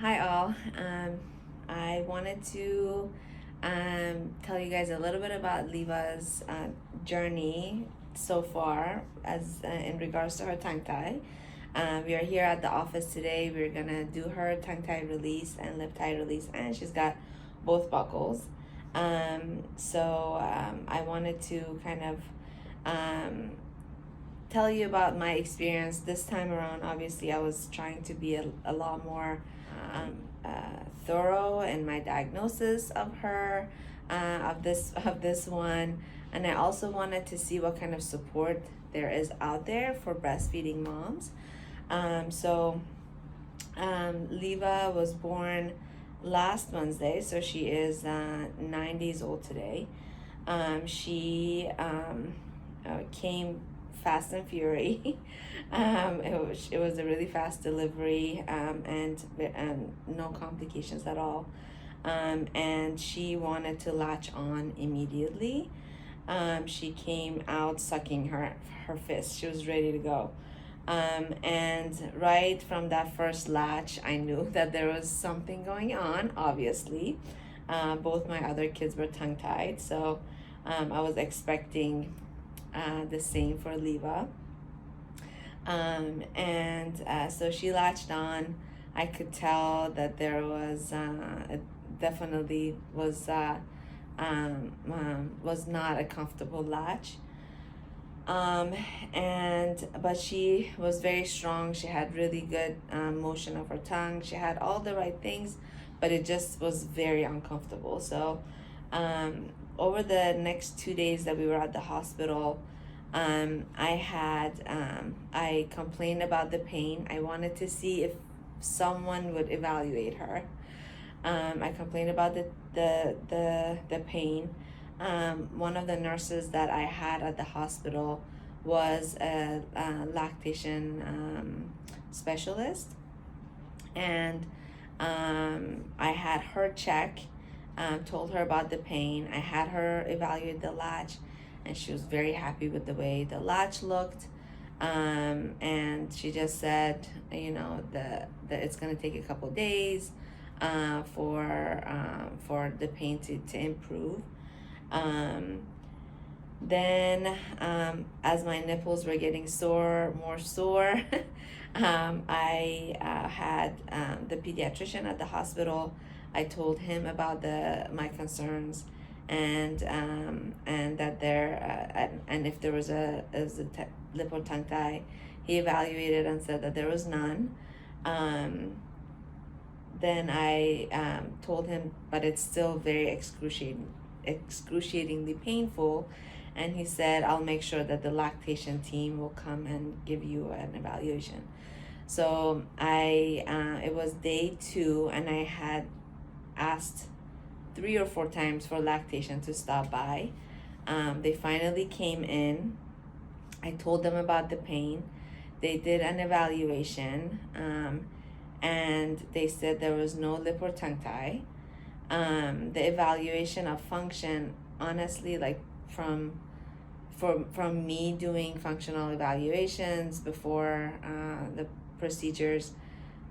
Hi all. I wanted to tell you guys a little bit about Liva's journey so far as in regards to her tongue tie. We are here at the office today. We're gonna do her tongue tie release and lip tie release, and she's got both buckles. I wanted to kind of um, tell you about my experience this time around. Obviously, I was trying to be a lot more thorough in my diagnosis of her, of this one, and I also wanted to see what kind of support there is out there for breastfeeding moms. Liva was born last Wednesday, so she is 9 days old today. She came fast and fury. It was a really fast delivery, and no complications at all. And she wanted to latch on immediately. She came out sucking her fist. She was ready to go. And right from that first latch, I knew that there was something going on, obviously. Both my other kids were tongue tied, so I was expecting the same for Liva. So she latched on. I could tell that there was it definitely was not a comfortable latch. But she was very strong. She had really good motion of her tongue. She had all the right things, but it just was very uncomfortable. So over the next 2 days that we were at the hospital, I complained about the pain. I wanted to see if someone would evaluate her. I complained about the pain. One of the nurses that I had at the hospital was a lactation specialist, and I had her check, told her about the pain. I had her evaluate the latch, and she was very happy with the way the latch looked. And she just said, that it's gonna take a couple days for the pain to improve. Then, as my nipples were getting more sore, I had the pediatrician at the hospital. I told him about my concerns, and that and if there was a lip or tongue tie. He evaluated and said that there was none. Then I told him, but it's still very excruciatingly painful, and he said, I'll make sure that the lactation team will come and give you an evaluation. So it was day 2, and I had asked 3 or 4 times for lactation to stop by. They finally came in. I told them about the pain. They did an evaluation, and they said there was no lip or tongue tie. The evaluation of function, honestly, like from me doing functional evaluations before the procedures,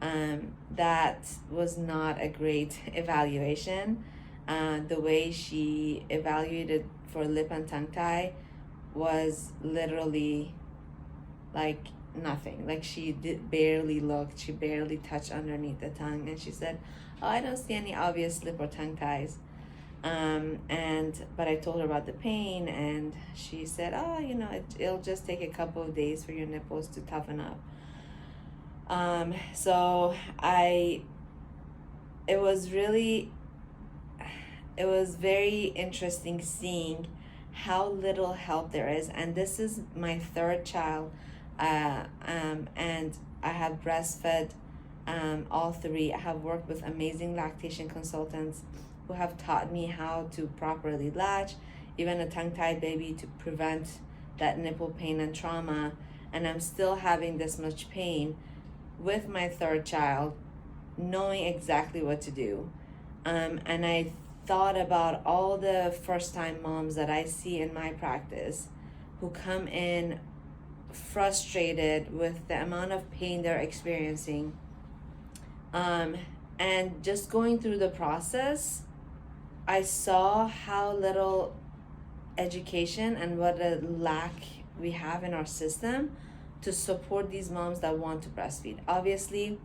that was not a great evaluation. The way she evaluated for lip and tongue tie was literally like nothing. Like she barely looked, she barely touched underneath the tongue, and she said, oh, I don't see any obvious lip or tongue ties. But I told her about the pain, and she said, oh, it'll just take a couple of days for your nipples to toughen up. It was very interesting seeing how little help there is. And this is my 3rd child, and I have breastfed all 3. I have worked with amazing lactation consultants who have taught me how to properly latch, even a tongue-tied baby, to prevent that nipple pain and trauma. And I'm still having this much pain with my 3rd child, knowing exactly what to do. And I thought about all the first-time moms that I see in my practice who come in frustrated with the amount of pain they're experiencing, And just going through the process, I saw how little education and what a lack we have in our system to support these moms that want to breastfeed. Obviously,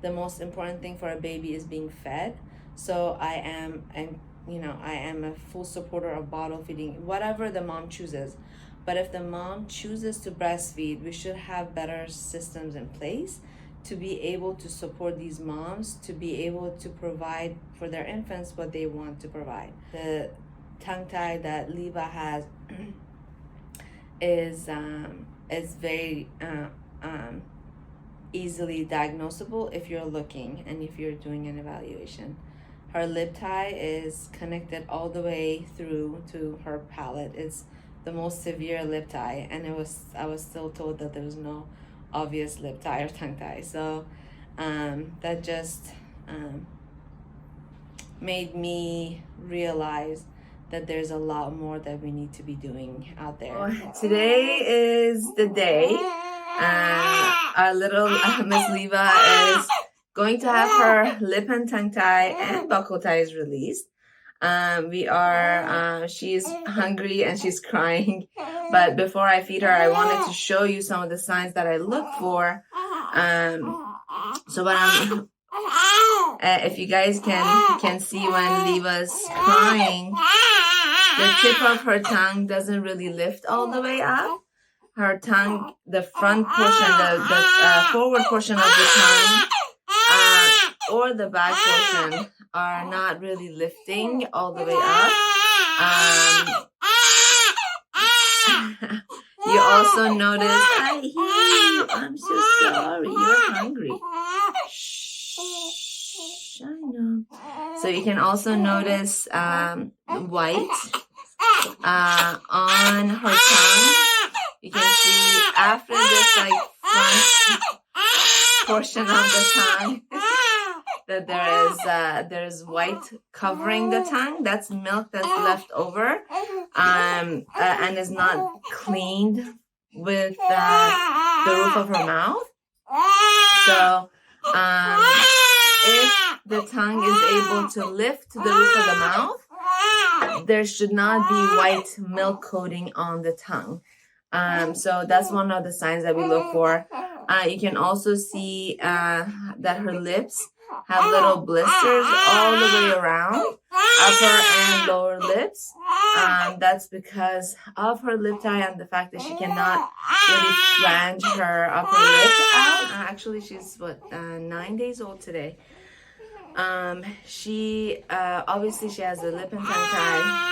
the most important thing for a baby is being fed. So I am, and I am a full supporter of bottle feeding, whatever the mom chooses. But if the mom chooses to breastfeed, we should have better systems in place to be able to support these moms, to be able to provide for their infants what they want to provide. The tongue tie that Liva has is very easily diagnosable if you're looking and if you're doing an evaluation. Her lip tie is connected all the way through to her palate. It's the most severe lip tie, and I was still told that there was no obvious lip tie or tongue tie. So that just made me realize that there's a lot more that we need to be doing out there. Today is the day. Our little Miss Liva is going to have her lip and tongue tie and buckle ties released. She's hungry and she's crying. But before I feed her, I wanted to show you some of the signs that I look for. So when I'm, if you guys can see when Liva's crying, the tip of her tongue doesn't really lift all the way up. Her tongue, the front portion, the forward portion of the tongue, or the back portion are not really lifting all the way up. You also notice, I hear you, I'm so sorry, you're hungry. Shh, I know. So you can also notice white on her tongue. You can see after this front portion of the tongue that there's white covering the tongue. That's milk that's left over and is not cleaned with the roof of her mouth. So if the tongue is able to lift the roof of the mouth, there should not be white milk coating on the tongue. So that's one of the signs that we look for. You can also see that her lips have little blisters all the way around, upper and lower lips. That's because of her lip tie and the fact that she cannot really flange her upper lip out. Actually, she's 9 days old today. She obviously she has a lip and tongue tie.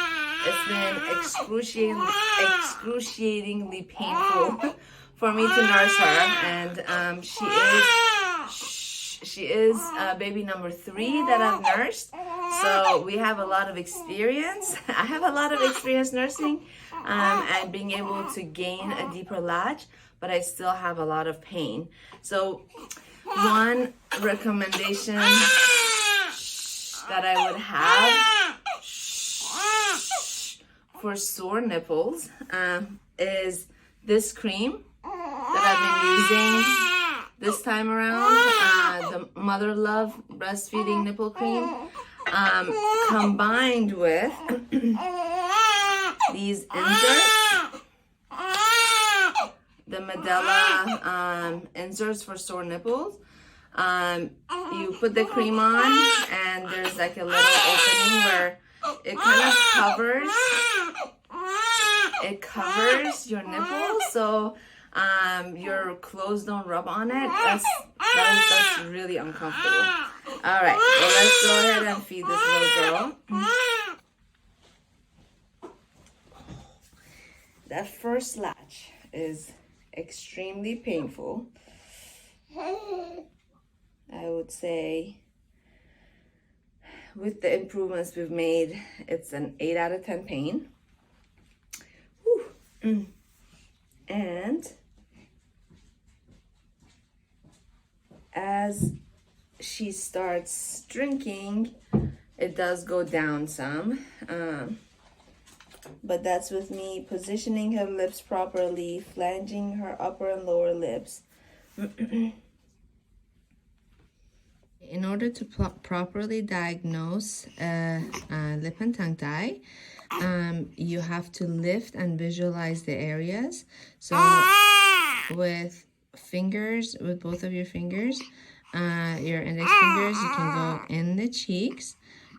It's been excruciatingly painful for me to nurse her, and she is baby number 3 that I've nursed. So we have a lot of experience. I have a lot of experience nursing and being able to gain a deeper latch, but I still have a lot of pain. So one recommendation that I would have for sore nipples is this cream that I've been using this time around, the Mother Love breastfeeding nipple cream, combined with these inserts, the Medela inserts for sore nipples. You put the cream on and there's like a little opening where it kind of covers your nipples, so your clothes don't rub on it. That's really uncomfortable. All right, well, let's go ahead and feed this little girl. That first latch is extremely painful. I would say with the improvements we've made, it's an 8 out of 10 pain. Whew. And as she starts drinking, it does go down some. But that's with me positioning her lips properly, flanging her upper and lower lips. In order to properly diagnose lip and tongue tie, you have to lift and visualize the areas. So with fingers, with both of your fingers, your index fingers, you can go in the cheeks.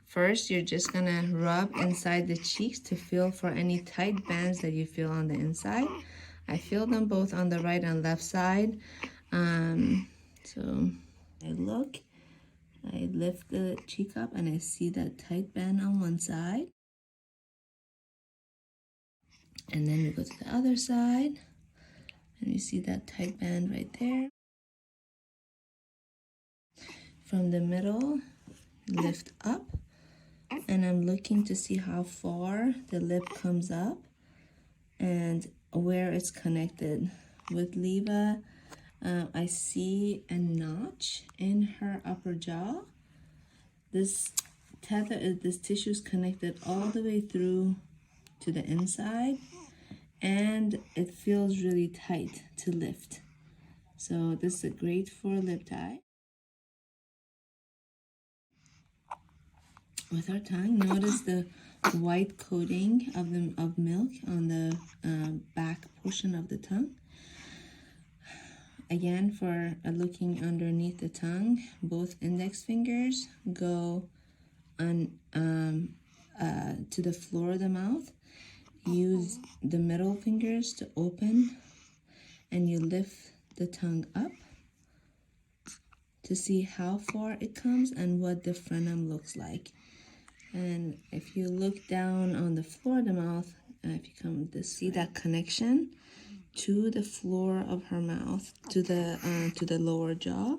First, you're just gonna rub inside the cheeks to feel for any tight bands that you feel on the inside. I feel them both on the right and left side. So I look, I lift the cheek up and I see that tight band on one side. And then we go to the other side and you see that tight band right there. From the middle, lift up, and I'm looking to see how far the lip comes up and where it's connected. With Liva, I see a notch in her upper jaw. This tissue is connected all the way through to the inside, and it feels really tight to lift. So this is great for lip tie. With our tongue, notice the white coating of milk on the back portion of the tongue. Again, for looking underneath the tongue, both index fingers go on to the floor of the mouth. Use the middle fingers to open, and you lift the tongue up to see how far it comes and what the frenum looks like. And if you look down on the floor of the mouth, if you come to see that connection to the floor of her mouth, to the lower jaw,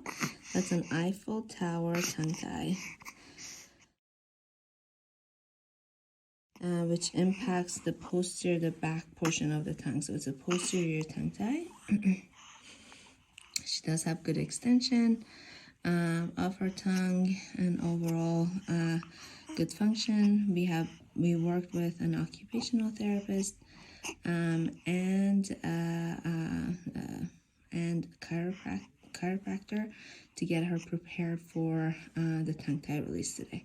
that's an Eiffel Tower tongue tie, which impacts the back portion of the tongue. So it's a posterior tongue tie. She does have good extension of her tongue and overall good function. We worked with an occupational therapist and chiropractor to get her prepared for the tongue tie release today.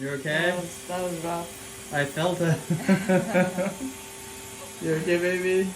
You okay? That was rough. I felt it. You okay, baby?